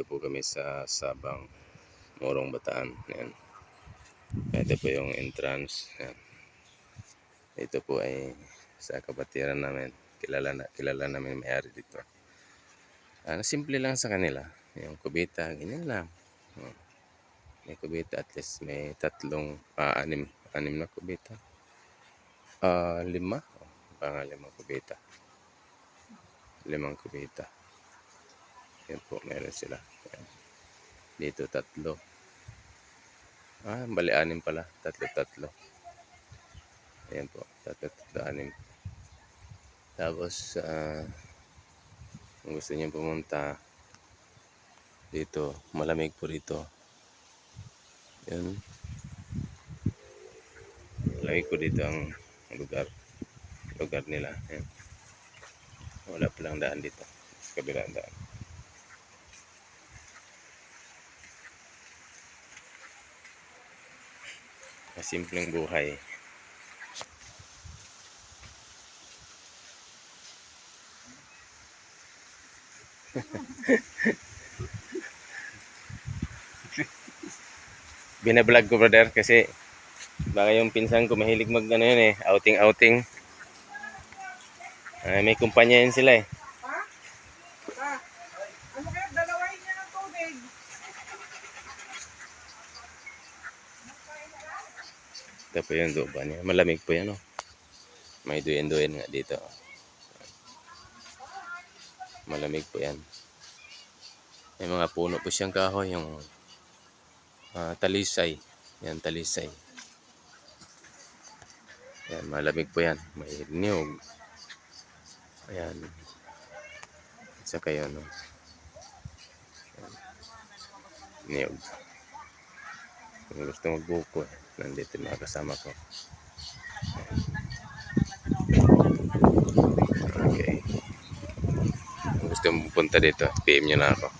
Dito po kami sa Sabang, Morong, Bataan. Yan. Ito po yung entrance. Yan. Ito po ay sa kapatiran namin. Kilala namin may-ari dito. Simple lang sa kanila. Yung kubita, ganyan lang. May kubita, at least may anim na kubita. 5. Limang kubita. 5 kubita. Yan po, meron sila. Yan. Dito 3. Bali 6 pala. 3. Ayan po, 3, 6. Tapos, kung gusto niyo pumunta dito, malamig po dito. Yan. Malamig po dito ang lugar nila. Yan. Wala palang daan dito. Sa kabilang daan. Simpleng buhay. Binablog ko, brother, kasi baka yung pinsan ko mahilig outing. May kumpanya yun sila eh. Ano kaya dalawahin niya ng tubig? Ito po yung duba niya. Malamig po yan, oh. May duyan nga dito. Malamig po yan. May mga puno po siyang kahoy, yung talisay. Yan, talisay. Yan, malamig po yan. May niyog. Ayan. Saka yun, no? Niyog. Kung gusto magbuko, nandito yung mga kasama ko. Okay. Kung gusto mong punta dito, PM nyo na ako.